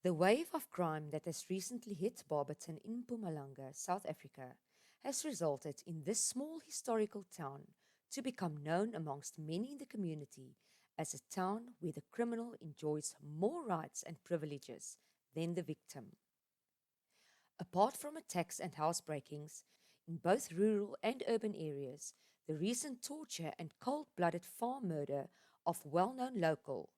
The wave of crime that has recently hit Barberton in Mpumalanga, South Africa, has resulted in this small historical town to become known amongst many in the community as a town where the criminal enjoys more rights and privileges than the victim. Apart from attacks and housebreakings in both rural and urban areas, the recent torture and cold-blooded farm murder of well-known local,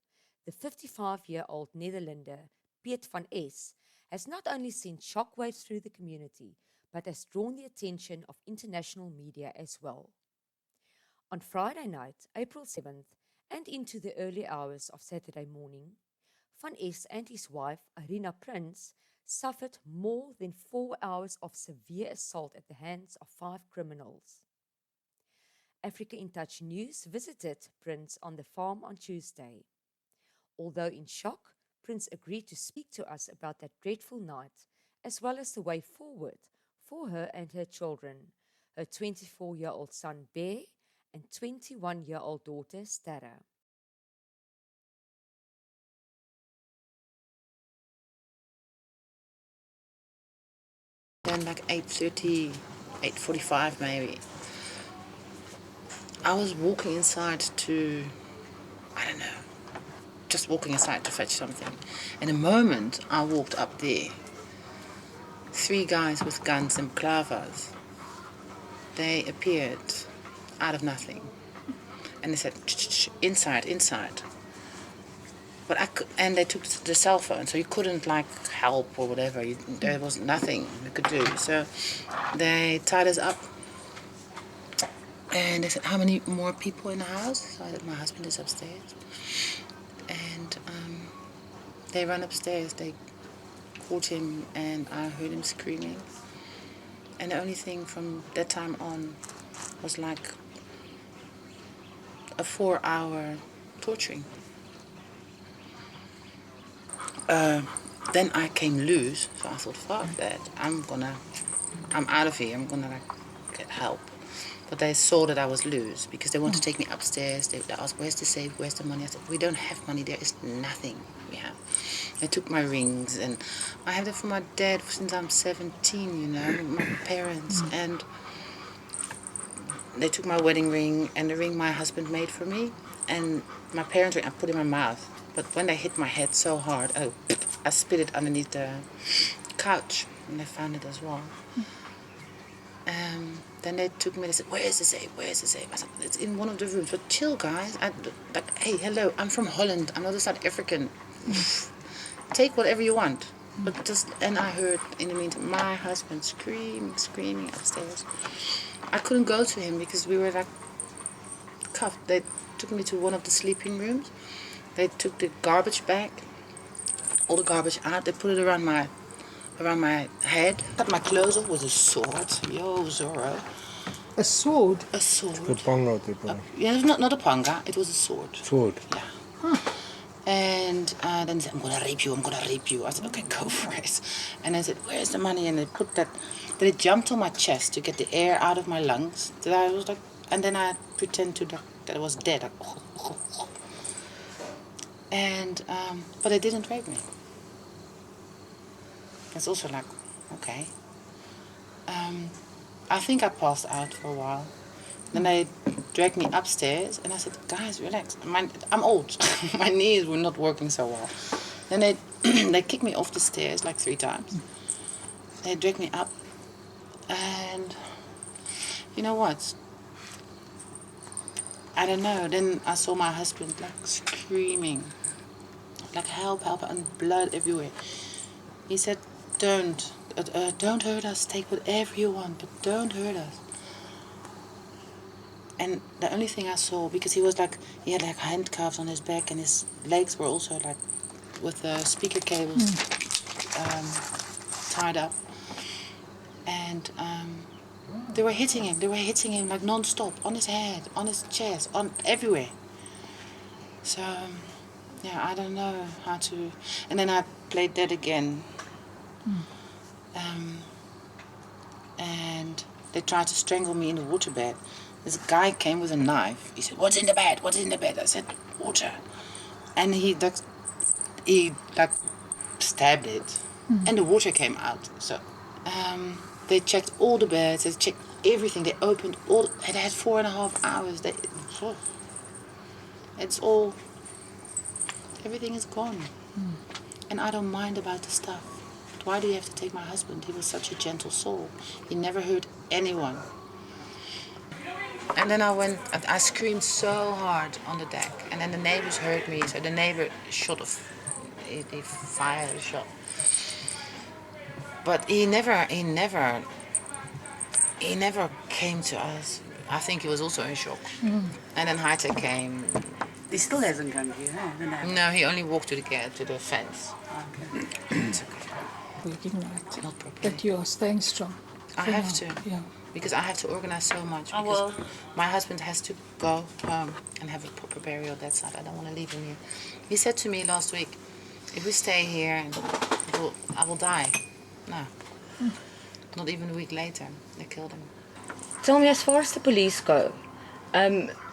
the 55-year-old Netherlander Peet van Ess, has not only sent shockwaves through the community, but has drawn the attention of international media as well. On Friday night, April 7th, and into the early hours of Saturday morning, Van Ess and his wife, Arina Prince, suffered more than 4 hours of severe assault at the hands of 5 criminals. Africa InTouch News visited Prince on the farm on Tuesday. Although in shock, Prince agreed to speak to us about that dreadful night, as well as the way forward for her and her children, her 24-year-old son Bear and 21-year-old daughter Stara. Then like 8:30, 8:45 maybe. I was walking inside to, I don't know, just walking inside to fetch something. In a moment, I walked up there. 3 guys with guns and clavers. They appeared out of nothing. And they said, inside, inside. But and they took the cell phone, so you couldn't like help or whatever. There was nothing we could do. So they tied us up. And they said, how many more people in the house? So I said, my husband is upstairs. And they ran upstairs. They called him, and I heard him screaming. And the only thing from that time on was like a 4-hour torturing. Then I came loose, so I thought, fuck that. I'm out of here. I'm gonna like get help. But they saw that I was loose because they wanted to take me upstairs. They asked, where's the safe, where's the money? I said, we don't have money, there is nothing we have. They took my rings, and I have them from my dad since I'm 17, you know, my parents. And they took my wedding ring and the ring my husband made for me. And my parents' ring I put in my mouth. But when they hit my head so hard, I spit it underneath the couch, and they found it as well. Then they took me and they said, where is the safe? Where is the safe? I said, it's in one of the rooms. But chill, guys. Hey, hello, I'm from Holland. I'm not a South African. Take whatever you want. But and I heard, in the meantime, my husband screaming upstairs. I couldn't go to him because we were like cuffed. They took me to one of the sleeping rooms. They took the garbage bag, all the garbage out. They put it around my head. Cut my clothes off with a sword. Yo, Zorro. A sword? A sword. The panga. Yeah, it was not a panga. It was a sword. Sword. Yeah. And then they said, I'm gonna rape you. I said, okay, go for it. And I said, where's the money? And they put that. Then it jumped on my chest to get the air out of my lungs. That I was like, and then I pretend that I was dead. Like, and but they didn't rape me. It's also like, okay. I think I passed out for a while. Then they dragged me upstairs, and I said, guys, relax. I'm old. My knees were not working so well. Then they kicked me off the stairs like 3 times. They dragged me up, and you know what? I don't know. Then I saw my husband like screaming, like help, and blood everywhere. He said, don't hurt us. Take whatever you want, but don't hurt us. And the only thing I saw, because he had like handcuffs on his back, and his legs were also like with the speaker cables tied up. And they were hitting him like non-stop, on his head, on his chest, on everywhere. So yeah, I don't know how to. And then I played that again. And they tried to strangle me in the waterbed. This guy came with a knife. He said, what's in the bed? I said, water. And he stabbed it, and the water came out. So they checked all the beds, they checked everything, they opened all, it had 4.5 hours. It's all, everything is gone. And I don't mind about the stuff. But why do you have to take my husband? He was such a gentle soul. He never hurt anyone. And then I screamed so hard on the deck. And then the neighbors heard me, so the neighbor shot he fired a shot. But he never came to us. I think he was also in shock. And then Heiter came. He still hasn't come to you, huh? No, he only walked to the fence. Okay. It's okay. Working right. Not properly. That you are staying strong. I for have now. to. Yeah. Because I have to organize so much. Oh, Because well. my husband has to go home and have a proper burial that side. I don't want to leave him here. He said to me last week, if we stay here, I will die. No. Not even a week later, they killed him. Tell me, as far as the police go,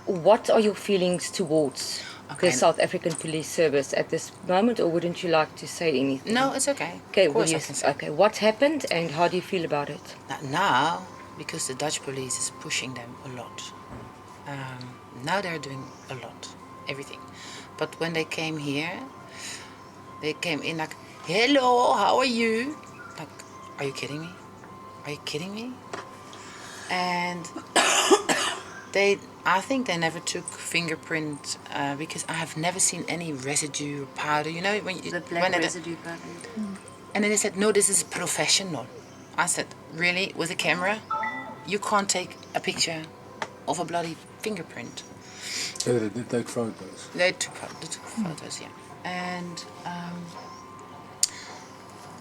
what are your feelings towards Okay. the South African Police Service at this moment, or wouldn't you like to say anything? No, it's okay. Okay, Of course will I you, can say. okay. What happened, and how do you feel about it? Now, because the Dutch police is pushing them a lot. Now they're doing a lot, everything. But when they came here, they came in like, hello, how are you? Like, are you kidding me? Are you kidding me? And I think they never took fingerprint because I have never seen any residue or powder. You know, when you, The black when residue part. and then they said, no, this is professional. I said, really? With a camera? You can't take a picture of a bloody fingerprint. Yeah, they did take photos. They took photos, yeah. And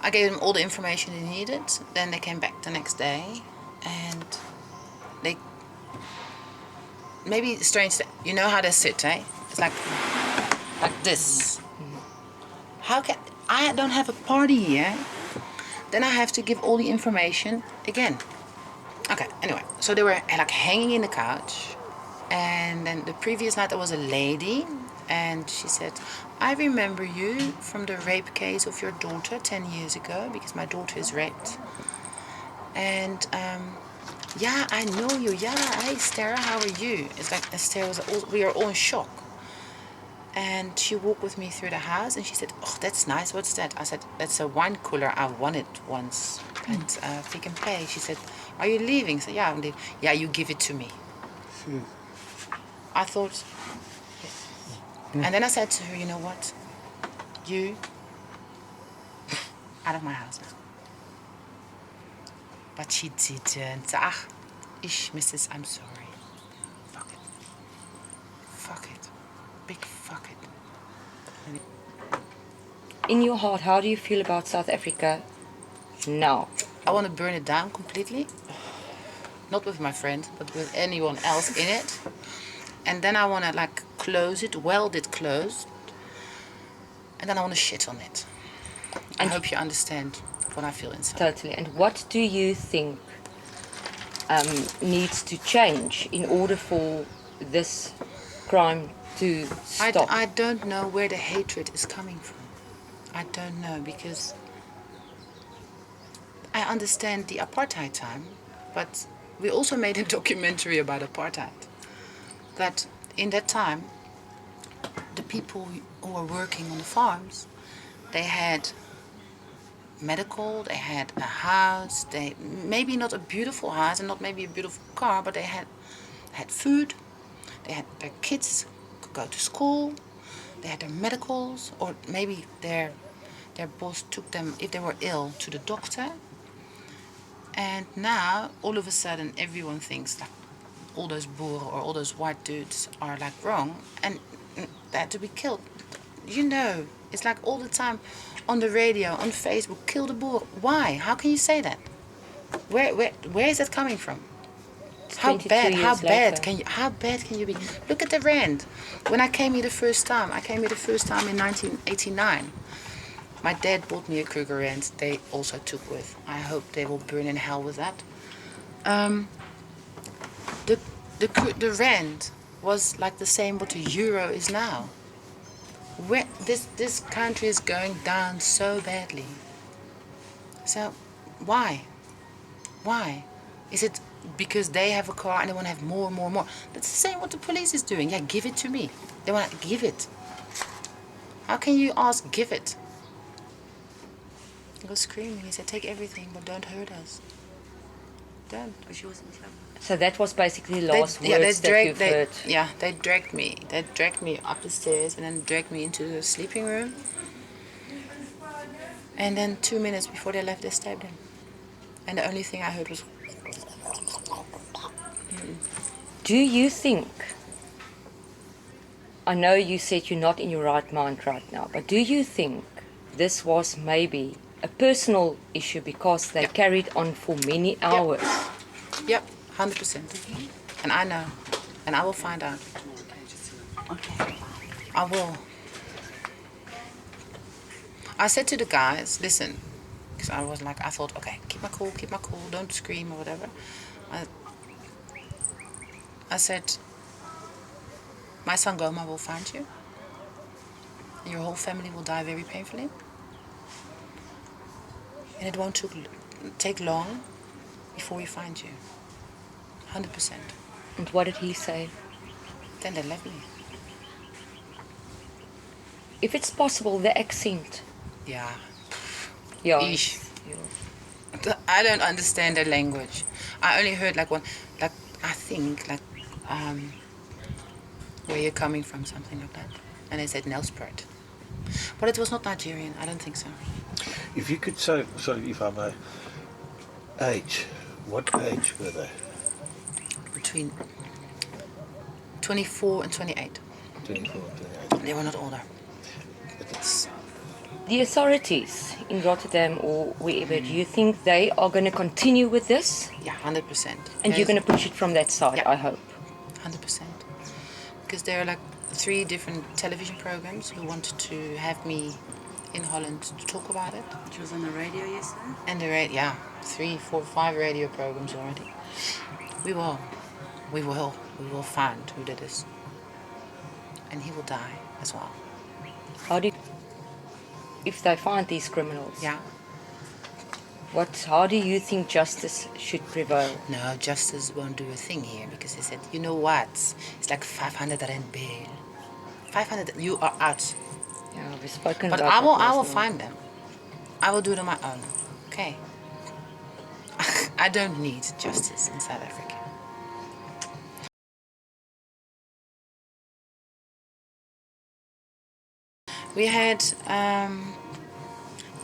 I gave them all the information they needed. Then they came back the next day, and they maybe strange. You know how they sit, eh? It's like this. How can I don't have a party here? Then I have to give all the information again. Okay. Anyway, so they were like hanging in the couch, and then the previous night there was a lady. And she said, I remember you from the rape case of your daughter 10 years ago, because my daughter is raped. And yeah, I know you. Yeah, hey, Esther, how are you? It's like Esther we are all in shock. And she walked with me through the house, and she said, oh, that's nice. What's that? I said, that's a wine cooler. I won it once at Pick and Pay. She said, are you leaving? I said, yeah, I'm leaving. Yeah, you give it to me. I thought... And then I said to her, you know what? You, out of my house now. But she didn't. Mrs., I'm sorry. Fuck it. Fuck it. Big fuck it. In your heart, how do you feel about South Africa now? I want to burn it down completely. Not with my friend, but with anyone else in it. And then I want to like close it, weld it closed. And then I want to shit on it. I hope you understand what I feel inside. Totally. And what do you think needs to change in order for this crime to stop? I don't know where the hatred is coming from. I don't know, because I understand the apartheid time, but we also made a documentary about apartheid. That in that time, the people who were working on the farms, they had medical, they had a house, they maybe not a beautiful house and not maybe a beautiful car, but they had food, they had their kids could go to school, they had their medicals, or maybe their boss took them, if they were ill, to the doctor. And now all of a sudden everyone thinks like all those boeren or all those white dudes are like wrong and they had to be killed. You know, it's like all the time on the radio, on Facebook, kill the boer. Why? How can you say that? Where is that coming from? How bad can you be? Look at the rand. When I came here the first time in 1989. My dad bought me a Kruger rand. They also took with. I hope they will burn in hell with that. The rand was like the same what the euro is now. This country is going down so badly. So, why? Why? Is it because they have a car and they want to have more and more and more? That's the same what the police is doing. Yeah, give it to me. They want to give it. How can you ask, give it? He was screaming. He said, take everything, but don't hurt us. Don't. But she was in trouble. So that was basically the last words that you've heard. Yeah, they dragged me. They dragged me up the stairs and then dragged me into the sleeping room. And then 2 minutes before they left, they stabbed him. And the only thing I heard was... Do you think, I know you said you're not in your right mind right now, but do you think this was maybe a personal issue because they carried on for many hours? Yep, 100%. And I know. And I will find out. Okay. I will. I said to the guys, listen, because I thought, okay, keep my cool, don't scream or whatever. I said, my son Goma will find you. And your whole family will die very painfully. And it won't take long before we find you. 100%. And what did he say? Then they left me. If it's possible, the accent. Yeah. Yeah. Eesh. I don't understand their language. I only heard like I think where you're coming from, something like that. And they said Nelspruit. But it was not Nigerian, I don't think so. If you could say, sorry if I may, what age were they? Between 24 and 28. 24 and 28. They were not older. But it's, The authorities in Rotterdam or wherever, do you think they are going to continue with this? Yeah, 100%. And you're going to push it from that side, Yeah. I hope. 100%. Because there are like 3 different television programs who wanted to have me in Holland to talk about it. She was on the radio yesterday. And 3, 4, 5 radio programs already. We will find who did this. And he will die as well. If they find these criminals, Yeah. how do you think justice should prevail? No, justice won't do a thing here because they said, you know what? It's like 500 rand bail. 500, you are out. Yeah, we've spoken But about I that will last find them. I will do it on my own. Okay. I don't need justice in South Africa. We had,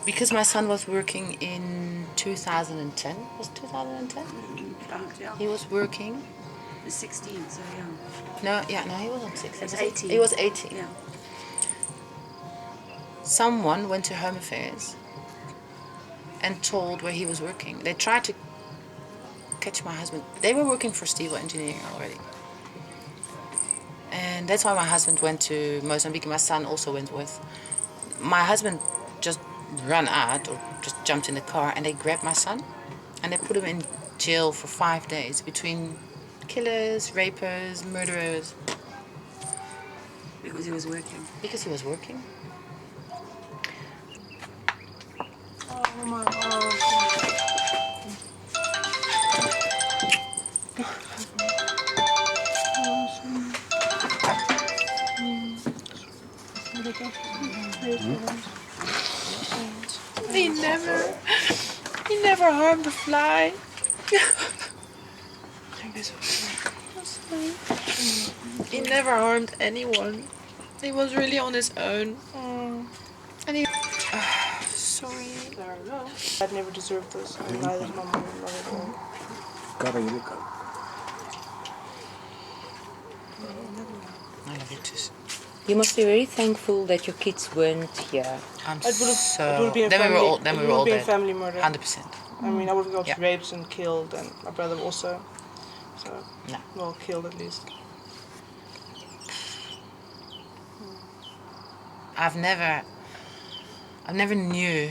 because my son was working in 2010. Was it 2010? Yeah. He was working. He was 16, so young. No, he wasn't 6. He was 18. He was 18. Yeah. Someone went to Home Affairs and told where he was working. They tried to catch my husband. They were working for Steel Engineering already. And that's why my husband went to Mozambique. My son also went with. My husband just ran out or just jumped in the car and they grabbed my son and they put him in jail for 5 days between killers, rapers, murderers. Because he was working. Because he was working. Oh my God. He never harmed a fly. He never harmed anyone. He was really on his own. And he... sorry. There we go. I'd never deserved this. And neither did my mom, not at all. Cara, jullie kan. I love you too. You must be very thankful that your kids weren't here. I'm It would so... have been Then we were all, then we were all been dead. family murder. 100%. I mean, I would have got Yeah. raped and killed, and my brother also. So, No. well, killed at least. I've never knew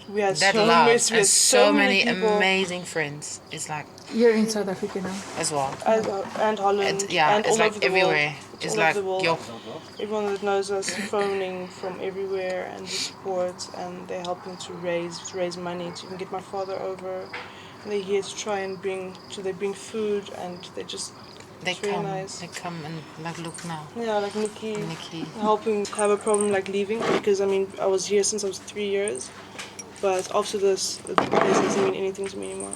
We had that so love we and had so many people. amazing friends. It's like You're in South Africa now. as well. And Holland, Yeah, and it's all like over the everywhere. world. It's all over like the world. your Everyone that knows us phoning from everywhere and the support, and they're helping to raise money to even get my father over. And they're here to try and bring food, and they it's very come, nice. they come and like look now. Yeah, like Nikki Nikki. helping have a problem like leaving, because I mean I was here since I was 3 years, but after this the place doesn't mean anything to me anymore.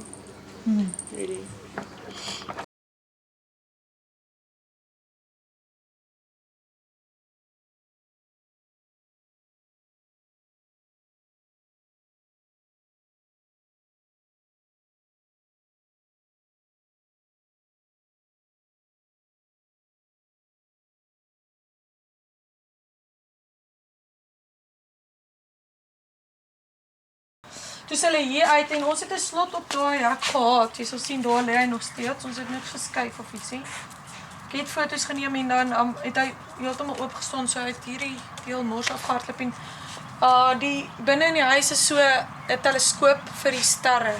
Really. Toe is hulle hier uit en ons het 'n slot op daai hek gehad. Jy sal sien daar lê hy nog steeds. Ons het net geskuif of ietsie. Ek het foto's geneem en dan het hy heeltemal oopgestaan, so hy het hierdie deel mors afgehardloop en die binne in die huis is so 'n teleskoop vir die sterre.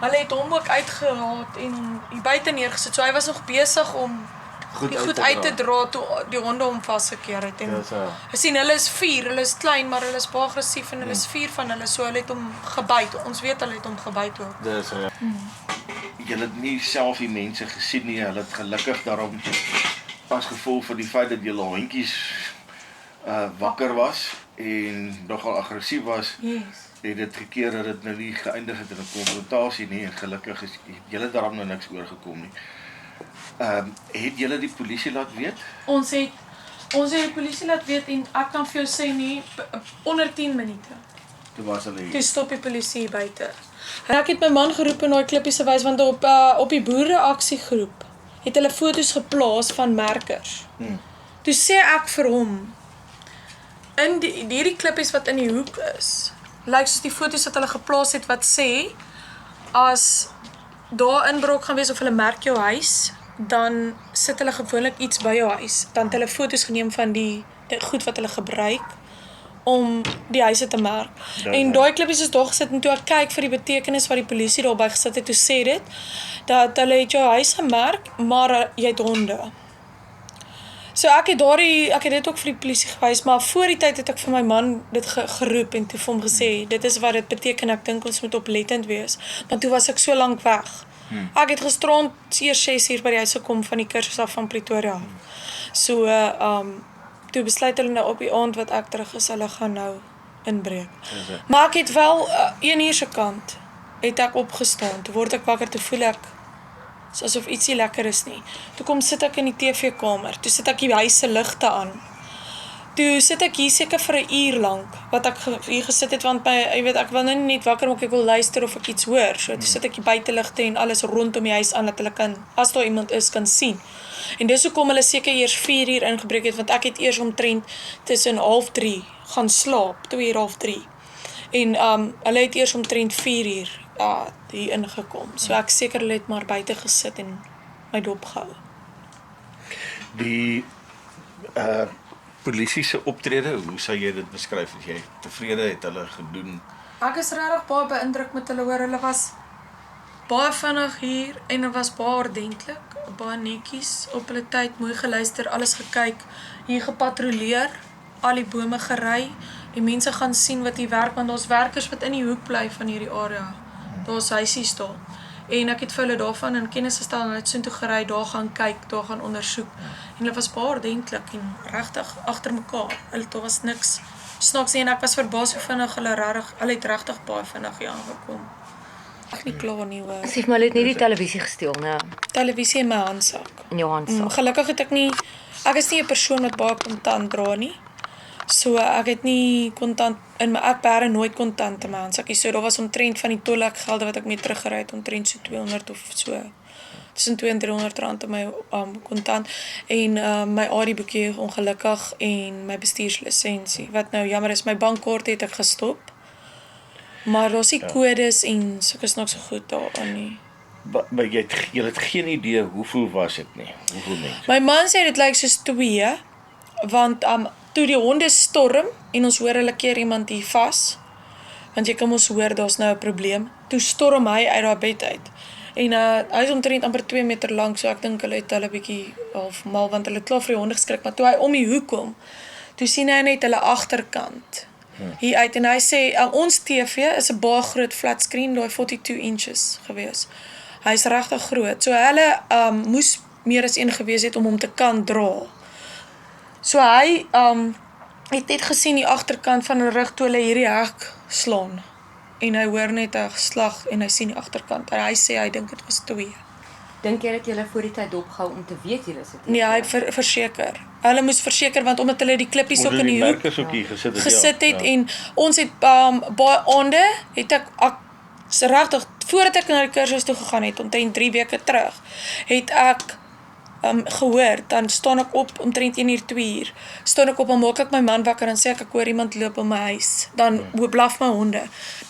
Hulle het hom ook uitgehaal en hier buite neergesit. So hy was nog besig om goed uit te dra toe die honde hom vasgekeer het. En jy sien hulle is 4, hulle is klein, maar hulle is baie aggressief en hulle is 4 van hulle, so hulle het hom gebyt. Ons weet hulle het hom gebyt ook. Dis Julle het nie self die mense gesien nie. Hulle het gelukkig daarom as gevolg van die feit dat julle hondjies wakker was en nogal aggressief was. Yes. Het dit gekeer dat dit nou nie geëindig het in 'n konfrontasie nie, en gelukkig is julle daarom nou niks oorgekom nie. Het julle die polisie laat weet? Ons het die polisie laat weet en ek kan vir jou sê nie onder 10 minute. Toe was hulle hier. Toe stop die polisie hier buite. En ek het my man geroep in daai klippies se wys want op die boere aksiegroep het hulle foto's geplaas van merkers. Toe sê ek vir hom in hierdie klippies wat in die hoek is, lyk soos die foto's wat hulle geplaas het wat sê as daar inbraak gaan wees of hulle merk jou huis, dan sit hulle gewoonlik iets by jou huis. Dan het hulle foto's geneem van die goed wat hulle gebruik om die huise te merk. En daai klippies is daar gesit en toe ek kyk vir die betekenis wat die polisie daarby gesit het, toe sê dit dat hulle het jou huis gemerk, maar jy het honde. So ek het dit ook vir die polisie gewys, maar voor die tyd het ek vir my man dit geroep en toe vir hom gesê, dit is wat dit beteken, ek dink ons moet oplettend wees. Maar toe was ek so lank weg. Ek het gisterand eers 6 uur by die huis gekom van die kursus af van Pretoria. So, toe besluit hulle nou op die aand wat ek terug is, hulle gaan nou inbreek. Maar ek het wel 1 uur se kant het ek opgestaan. Toe word ek wakker, toe voel ek asof ietsie lekker is nie. Toe kom sit ek in die TV-kamer. Toe sit ek die huis se ligte aan. Toe sit ek hier seker vir 'n uur lank wat ek hier gesit het want jy weet ek wil nou nie net wakker maak, ek wil luister of ek iets hoor. So toe sit ek die buiteligte en alles rondom die huis aan dat hulle kan as daar iemand is kan sien. En dis hoekom hulle seker eers 4 uur ingebreek het want ek het eers omtrent tussen 2:30 gaan slaap, 2 uur 2:30. En hulle het eers omtrent 4 uur hier ingekom. So ek seker hulle het maar buite gesit en my dop gehou. Die polisie se optrede, hoe sou jy dit beskryf? As jy tevrede het hulle gedoen? Ek is regtig baie beïndruk met hulle hoor. Hulle was baie vinnig hier en hulle was baie ordentlik, baie netjies, op hulle tyd mooi geluister, alles gekyk, hier gepatrolleer, al die bome gery, die mense gaan sien wat hier werk, want daar's werkers wat in die hoek bly van hierdie area. Daar's huisies daar. En ek het vir hulle daarvan in kennis gestel en hulle het soontoe gery, daar gaan kyk, daar gaan ondersoek. En hulle was baie ordentlik en regtig agter mekaar. Daar was niks snaaks nie en ek was verbaas hoe vinnig hulle het regtig baie vinnig hier aangekom. Ek nie klaar nie hoor. Sê maar, hulle het nie die televisie gesteel, né? Televisie in my handsak. In jou handsak. Gelukkig het ek is nie 'n persoon wat baie kontant dra nie. So ek het nie kontant ek bære nooit kontant in my handsakkie. So daar was omtrent van die tolhekgelde wat ek mee teruggery het, omtrent so 200 of so. Tussen 200 en 300 rand in my kontant en my ID-boekie ongelukkig en my bestuurslisensie. Wat nou jammer is, my bankkaart het ek gestop. Maar daar's nie kodes en sulke snaakse goed daarin nie. Maar jy het geen idee hoeveel was dit nie? Hoeveel mense? My man sê dit lyk soos 2, want toe die honde storm en ons hoor hulle keer iemand hier vas, want jy kan ons hoor daar's nou 'n probleem. Toe storm hy uit daai bed uit. En hy is omtrent amper 2 meter lank, so ek dink hulle het hulle bietjie half mal, want hulle het klaar vir die honde geskrik, maar toe hy om die hoek kom, toe sien hy net hulle agterkant hier uit, en hy sê, ons TV is 'n baie groot flat screen, daai 42 inches gewees. Hy's regtig groot, so hulle moes meer as een gewees het om hom te kan dra. So hy het net gesien die agterkant van 'n rug toe hulle hierdie hek slaan. En hy hoor net 'n geslag en hy sien die agterkant. En hy sê hy dink dit was 2. Dink jy dat julle voor die tyd dopgehou om te weet julle is dit? Nee, hy verseker. Hulle moes verseker want omdat hulle die klippies ook in die hoek gesit het en ons het baie aande het ek regtig voordat ek na die kursus toe gegaan het omtrent 3 weke terug, het ek gehoor, dan staan ek op omtrent 1 uur, 2 uur, staan ek op en maak ek my man wakker en sê ek hoor iemand loop om my huis, dan blaf my honde,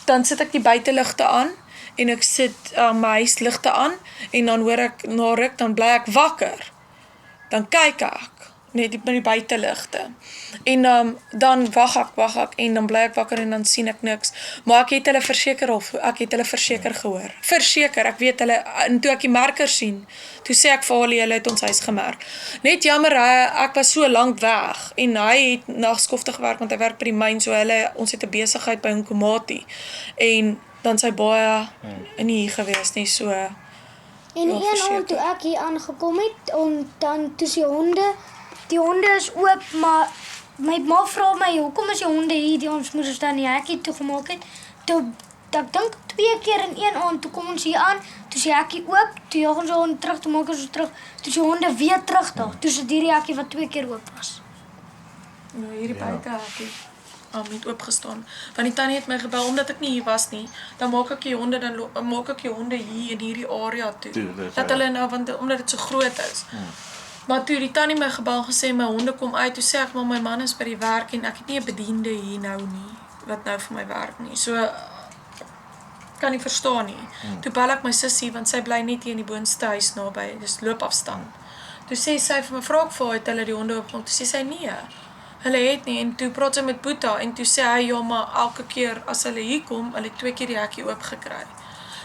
dan sit ek die buiteligte aan en ek sit my huisligte aan en dan hoor ek na ruk, dan bly ek wakker, dan kyk ek net met die buiteligte en dan wag ek en dan bly ek wakker en dan sien ek niks, maar ek het hulle verseker gehoor, ek weet hulle, en toe ek die merkers sien, toe sê ek vir hulle het ons huis gemerk, net jammer, ek was so lank weg, en hy het nagskofte gewerk, want hy werk by die myn, so ons het 'n besigheid by Anchen Coetzee, en dan sy baie in hier gewees, nie so. En een aand toe ek hier aangekom het, dan toe die honde is oop, maar my ma vra my, hoekom is die honde hier, ons moes dan die hekkie toegemaak het, toe, ek dink 2 keer in een aand, toe kom ons hier aan, toe is die hekkie oop, toe jaag ons die honde terug, toe maak ons terug, toe is die honde weer terug daar, toe is die hekkie wat 2 keer oop was. Nou hierdie buite hekkie, het oopgestaan, want die tannie het my gebel, omdat ek nie hier was nie, dan maak ek die honde hier in hierdie area toe, dat hulle nou, omdat dit so groot is, maar toe die tannie my gebel gesê, my honde kom uit, toe sê ek, maar my man is by die werk, en ek het nie 'n bediende hier nou nie, wat nou vir my werk nie, so, kan nie verstaan nie, toe bel ek my sussie, want sy bly net hier in die boonste huis naby, dis loopafstand, toe sê sy vir my, vra ek vir het hulle die honde opgemaak, toe sê sy nee, hulle het nie, en toe praat sy met Boeta, en toe sê hy, ja, maar elke keer as hulle hier kom, hulle 2 keer die hekkie oopgekry.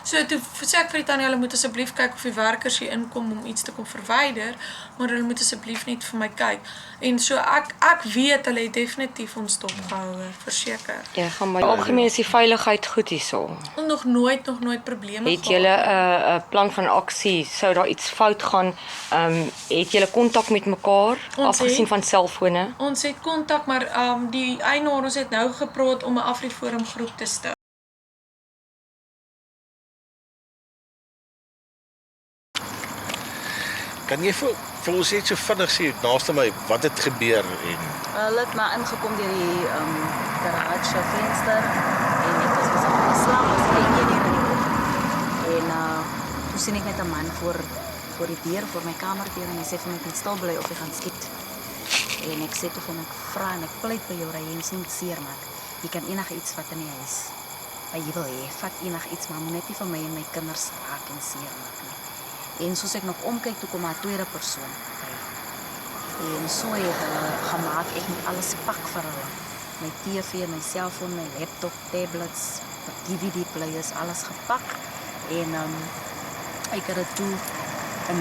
So toe sê ek vir die tannie, hulle moet asseblief kyk of die werkers hier inkom om iets te kom verwyder, maar hulle moet asseblief net vir my kyk. En so ek weet hulle het definitief ons dopgehou, verseker. Ja, gaan maar algemeen is die veiligheid goed hierso. Nog nooit probleme het julle 'n plan van aksie, sou daar iets fout gaan, het julle kontak met mekaar, afgesien van selfone? Ons het kontak, maar die eienaar, ons het nou gepraat om 'n Afriforum groep te stel. Kan jy vir ons net so vinnig sê, naaste my, wat het gebeur? Hulle het maar ingekom deur die garage venster en ek was besig om te slaap, was 1 uur in die oggend. En toe sien ek net 'n man voor die deur, voor my kamerdeur, en hy sê vir my, ek moet stil bly of jy gaan skiet. En ek sê toe van ek vra en ek pleit by jou, dat jy nie moet seermaak. Jy kan enige iets vat in die huis. Wat jy wil hê, vat enige iets, maar moet net nie vir my en my kinders raak en seermaak nie. En soos ek nog omkyk, toe kom haar tweede persoon by. En so het hulle gemaak, ek moet alles pak vir hulle. My TV, my selfoon, my laptop, tablets, DVD-players, alles gepak. En ek het dit toe in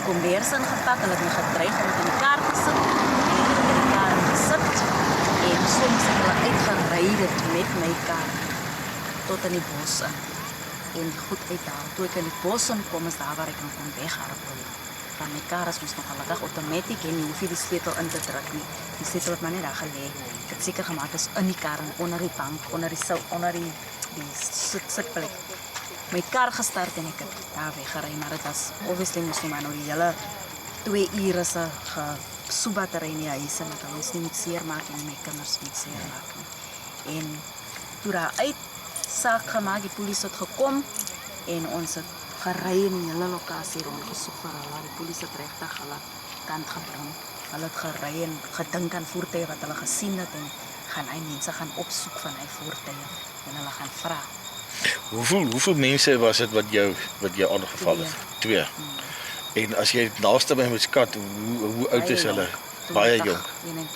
kombers ingepak, hulle het my gedreig om het in die kar te sit. En ek het in die kar gesit. En soms het hulle uitgery dit met my kar tot in die bos in. En goed uithaal. Toe ek in die bos kom, is daar waar ek kon weghardloop. Van my kar is mos nog al outomaties en jy hoef nie die sleutel in te druk nie. Die sleutel het maar net daar gelê. Ek het seker gemaak is in die kar en onder die bank, onder die sitplek. My kar gestart en ek het daar weggery, maar dit was obviously mos nie maar nou die hele 2 ure se soebattery in die huis en ek ons nie moet seermaak en my kinders moet seermaak nie. En toe daar uit saak gemaak, die polisie het gekom en ons het gery in die hele lokasie rondgesoek vir hulle. Die polisie het regtig hulle kant gebring. Hulle het gery en gedink aan voertuie wat hulle gesien het en mense gaan opsoek van hy voertuie en hulle gaan vra. Hoeveel mense was dit wat jou aangeval het? 2. En as jy naaste by moet skat, hoe oud is hulle? Baie jong. 21,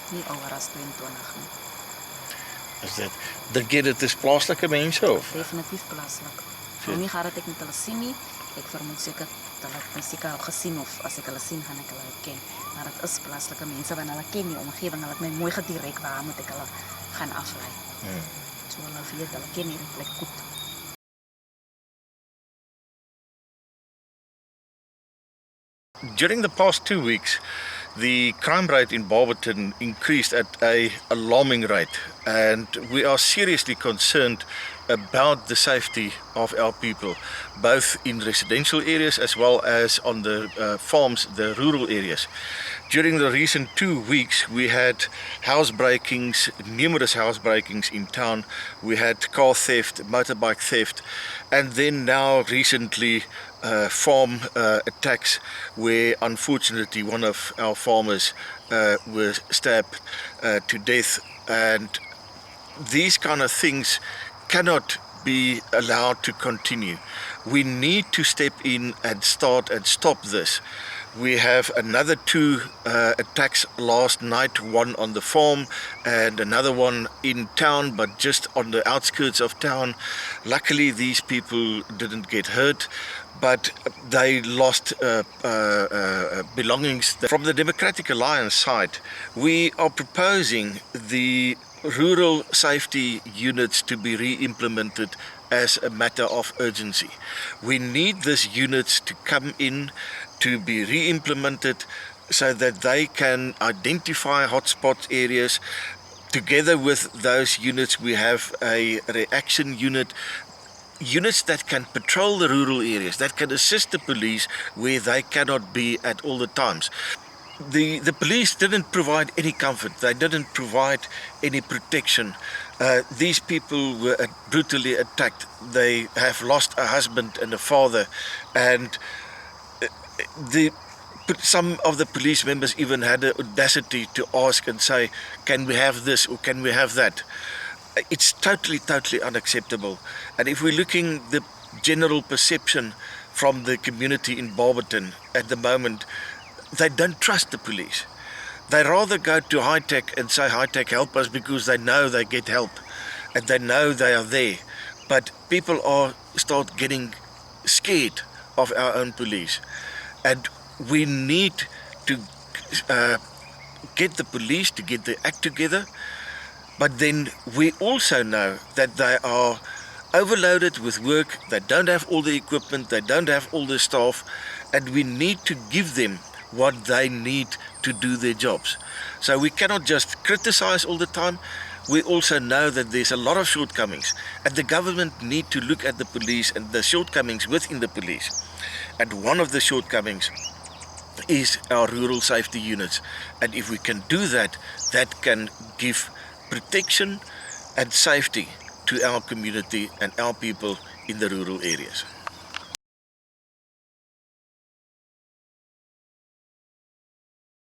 nie ouer as 22 nie. Dink jy dit is plaaslike mense of? Definitief plaaslik. So Ek wil nie gehad dat ek met hulle sien nie. Ek vermoed seker dat hulle my seker al gesien of as ek hulle sien gaan ek hulle ken. Maar dit is plaaslike mense wat hulle ken die omgewing. Hulle het my mooi gedirek waar moet ek hulle gaan aflei. So hulle weet hulle ken hierdie plek goed. During the past 2 weeks, the crime rate in Barberton increased at an alarming rate, and we are seriously concerned about the safety of our people, both in residential areas as well as on the farms, the rural areas. During the recent 2 weeks, we had housebreakings, numerous housebreakings in town. We had car theft, motorbike theft, and then now recently farm attacks where unfortunately one of our farmers was stabbed to death. And these kind of things cannot be allowed to continue. We need to step in and start and stop this. We have another 2 attacks last night, one on the farm and another one in town, but just on the outskirts of town. Luckily, these people didn't get hurt, but they lost belongings. From the Democratic Alliance side, we are proposing the rural safety units to be re-implemented as a matter of urgency. We need these units to come in, to be re-implemented so that they can identify hotspot areas. Together with those units, we have a reaction unit, units that can patrol the rural areas, that can assist the police where they cannot be at all the times. The police didn't provide any comfort, they didn't provide any protection. These people were brutally attacked. They have lost a husband and a father, and some of the police members even had the audacity to ask and say, can we have this or can we have that? It's totally unacceptable. And if we're looking the general perception from the community in Barberton at the moment, they don't trust the police. They rather go to high tech and say, high tech, help us, because they know they get help and they know they are there. But people start getting scared of our own police. And we need to get the police to get their act together. But then we also know that they are overloaded with work, they don't have all the equipment, they don't have all the staff, and we need to give them what they need to do their jobs. So we cannot just criticize all the time. We also know that there's a lot of shortcomings, and the government need to look at the police and the shortcomings within the police. And one of the shortcomings is our rural safety units. And if we can do that, that can give protection and safety to our community and our people in the rural areas.